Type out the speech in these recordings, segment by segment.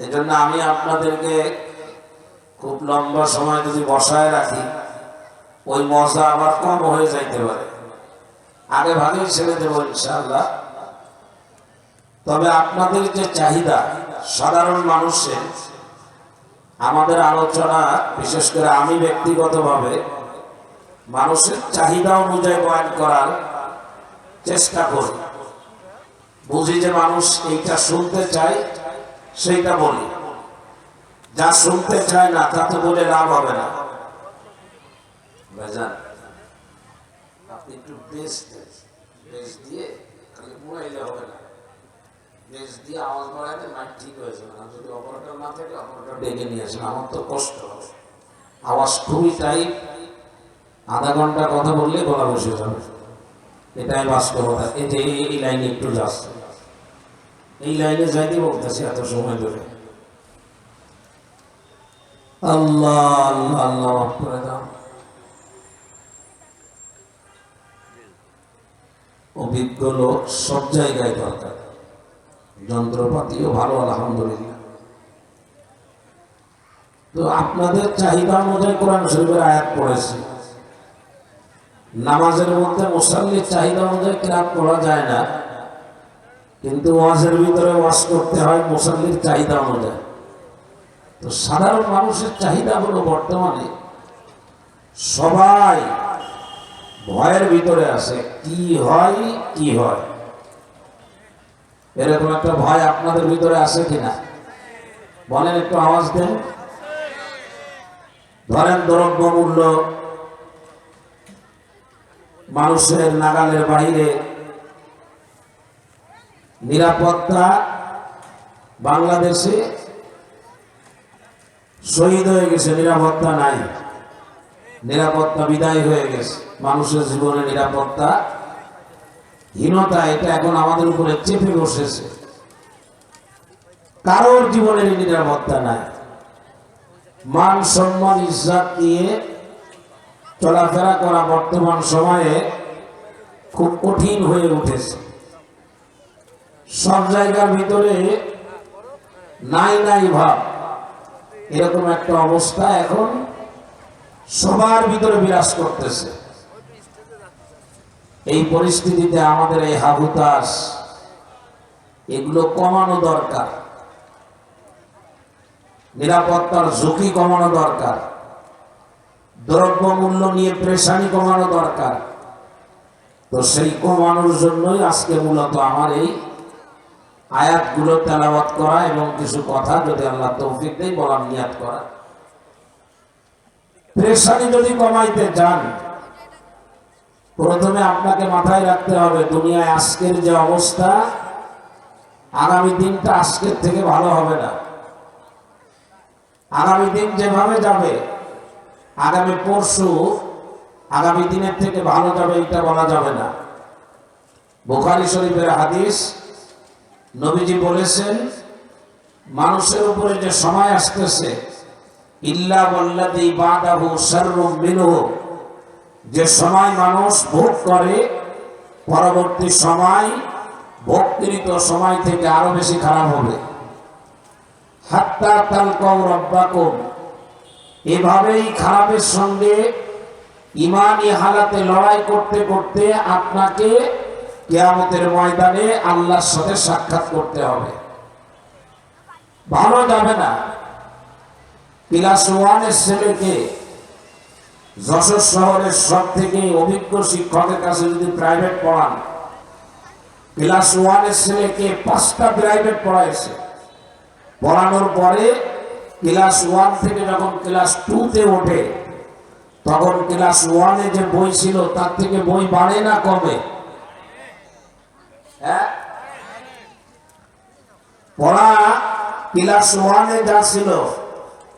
এই জন্য আমি আপনাদেরকে খুব লম্বা সময় যদি বসায় রাখি ওই মজা আবার কম হয়ে যাইতে পারে। আগে ভাগেই ছেড়ে দেবো ইনশাআল্লাহ। তবে আপনাদের যে চাহিদা সাধারণ মানুষের, আমাদের আলোচনা বিশেষ করে আমি ব্যক্তিগতভাবে মানুষের চাহিদা অনুযায়ী বয়ান করার চেষ্টা করি। বুঝি যে মানুষ এইটা শুনতে চায় সেইটা বলি, যা শুনতে চায় না তা তো বলে লাভ হবে না। ভাইজান আপনি একটু বেশ দিয়ে খালি মুড়াইলে হবে না, বেশ দিয়ে আওয়াজ বাড়াইলে মাইক ঠিক হয়েছে না। যদি অপারেটর না থাকে অপারেটর ডেকে নিয়ে আসেন, আমার তো কষ্ট হবে। আওয়াজ খুবই টাইট, আধা ঘন্টা কথা বললে গলা বসে যাবে, এটাই বাস্তবতা। এই যে এই লাইনে একটু যাচ্ছে, এই লাইনে যাইতে বলতেছি এত সময় ধরে। আল্লাহ আল্লাহ আল্লাহ করে দাও। অভিজ্ঞ লোক সব জায়গায় দরকার, যন্ত্রপাতিও ভালো আলহামদুলিল্লাহ। তো আপনাদের চাহিদা অনুযায়ী কোরআন শরীফের আয়াত পড়েছি। নামাজের মধ্যে মুসাল্লির চাহিদা অনুযায়ী কিরাত পড়া যায় না, কিন্তু ওয়াজের ভিতরে ওয়াজ করতে হয় মুসাল্লির চাহিদা অনুযায়ী। তো সাধারণ মানুষের চাহিদা হলো বর্তমানে সবাই ভয়ের ভিতরে আছে, কি হয় কি হয়, এরকম একটা ভয় আপনাদের ভিতরে আছে কিনা বলেন, একটু আওয়াজ দেন। ধরেন দ্রব্য মূল্য মানুষের নাগালের বাইরে, নিরাপত্তা বাংলাদেশে শহীদ হয়ে গেছে, নিরাপত্তা নাই, নিরাপত্তা বিদায় হয়ে গেছে। মানুষের জীবনে নিরাপত্তা হীনতা, এটা এখন আমাদের উপরে চেপে বসেছে। কারোর জীবনের নিরাপত্তা নাই। মান সম্মান ইজ্জত নিয়ে চলাফেরা করা বর্তমান সময়ে খুব কঠিন হয়ে উঠেছে। সব জায়গার ভিতরে নাই নাই ভাব, এরকম একটা অবস্থা এখন সবার ভিতরে বিরাজ করতেছে। এই পরিস্থিতিতে আমাদের এই হাবুতাস এগুলো কমানো দরকার, নিরাপত্তার ঝুঁকি কমানো দরকার, দ্রব্য মূল্য নিয়ে প্রেশানি কমানো দরকার। তো সেই কমানোর জন্যই আজকে মূলত আমার এই আয়াতগুলো তেলাওয়াত করা এবং কিছু কথা যদি আল্লাহ তৌফিক দেয় বলার নিয়াত করা। প্রেশানি যদি কমাইতে চান, প্রথমে আপনাকে মাথায় রাখতে হবে দুনিয়ায় আজকের যে অবস্থা, আগামী দিনটা আজকের থেকে ভালো হবে না। আগামী দিন যেভাবে যাবে, আগামী পরশু আগামী দিনের থেকে ভালো যাবে এটা বলা যাবে না। বুখারী শরীফের হাদিস, নবীজি বলেছেন মানুষের উপরে যে সময় আসতেছে, ইল্লা ওয়াল্লাযী বাদাহু শাররুম মিনহু, যে সময় মানুষ ভোগ করে পরবর্তী সময় ভোগকৃত সময় থেকে আরো বেশি খারাপ হবে। হাত্তা তালকাউ রাব্বাকুম, এভাবেই খারাপের সঙ্গে ঈমানি হালাতে লড়াই করতে করতে আপনাকে কিয়ামতের ময়দানে আল্লাহর সাথে সাক্ষাৎ করতে হবে। ভালো যাবে না। ক্লাস 1-এর ছেলেকে যশোর শহরের সব থেকে অভিজ্ঞ শিক্ষকের কাছে যদি প্রাইভেট পড়ান, ক্লাস 1-এর ছেলেকে 5টা প্রাইভেট পড়াইছে, পড়ানোর পরে ক্লাস 1 থেকে যখন ক্লাস 2-তে ওঠে, তখন ক্লাস 1-এ যে বই ছিল তার থেকে বই বাড়ে না কমে? পড়া ক্লাস 1-এ যা ছিল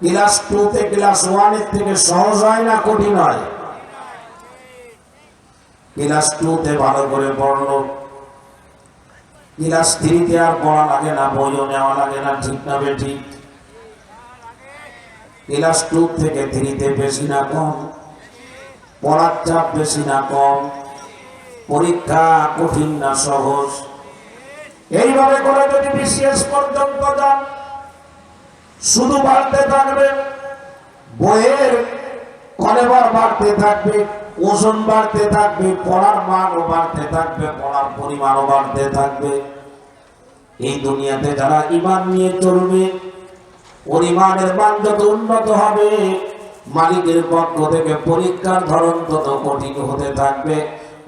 ক্লাস 2-তে ক্লাস 1-এর থেকে সহজ হয় না কঠিন হয়? ক্লাস 2-তে ভালো করে পড়লো, ক্লাস 3-তে আর পড়া লাগে না, বইও নেওয়া লাগে না, ঠিক না বেঠিক? ক্লাস 2 থেকে 3-তে বেশি না কম? পড়ার চাপ বেশি না কম? পরীক্ষা কঠিন না সহজ? এইভাবে করে যদি বিসিএস পর্যন্ত যান, শুধু বাড়তে থাকবে, বইয়ের কলেবর বাড়তে থাকবে, ওজন বাড়তে থাকবে, পড়ার মানও বাড়তে থাকবে, পড়ার পরিমাণও বাড়তে থাকবে। এই দুনিয়াতে যারা ঈমান নিয়ে চলবে, ওর ঈমানের মান যত উন্নত হবে, মালিকের পক্ষ থেকে পরীক্ষার ধরন তত কঠিন হতে থাকবে।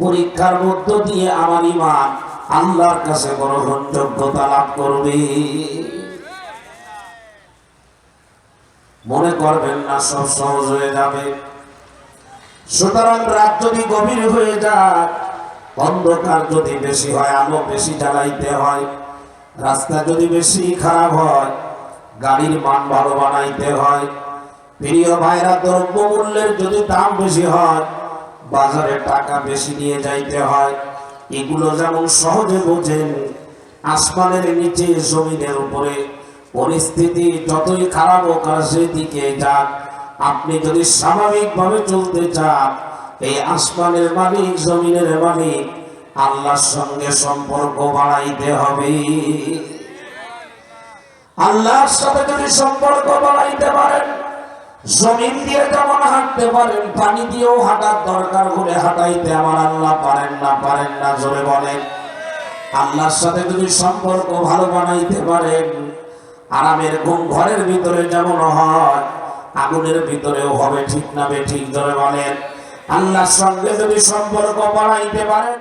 পরীক্ষার মধ্য দিয়ে আমার ঈমান আল্লাহর কাছে গ্রহণযোগ্যতা লাভ করবে। মনে করবেন না সব সহজ হয়ে যাবে। সুতরাং রাত যদি গভীর হয়ে যায়, অন্ধকার যদি বেশি হয়, আলো বেশি জ্বালাইতে হয়, রাস্তা যদি বেশি খারাপ হয়, গাড়ির মান ভালো বানাইতে হয়, প্রিয় ভাইরা দ্রব্য মূল্যের যদি দাম বেশি হয়, বাজারে টাকা বেশি নিয়ে যাইতে হয়, এগুলো যেমন সহজে বোঝেন, আসমানের নিচে জমিনের উপরে পরিস্থিতি যতই খারাপ হোক আর সেদিকে যাক, আপনি যদি স্বাভাবিকভাবে চলতে চান, এই আসমানের মালিক জমিনের মালিক আল্লাহর সঙ্গে সম্পর্ক বাড়াইতে হবে। আল্লাহর সাথে যদি সম্পর্ক বাড়াইতে পারেন, জমিন দিয়ে যেমন হাঁটতে পারেন, পানি দিয়েও হাঁটার দরকার হলে হাঁটাইতে আমার আল্লাহ পারেন না? পারেন না? জোরে বলেন। আল্লাহর সাথে যদি সম্পর্ক ভালো বানাইতে পারেন, আরামের ঘুম ঘরের ভিতরে যেমন হয়, আগুনের ভিতরেও হবে। ঠিক না বে ঠিক? জোরে বলেন। আল্লাহর সঙ্গে যদি সম্পর্ক বাড়াইতে পারেন,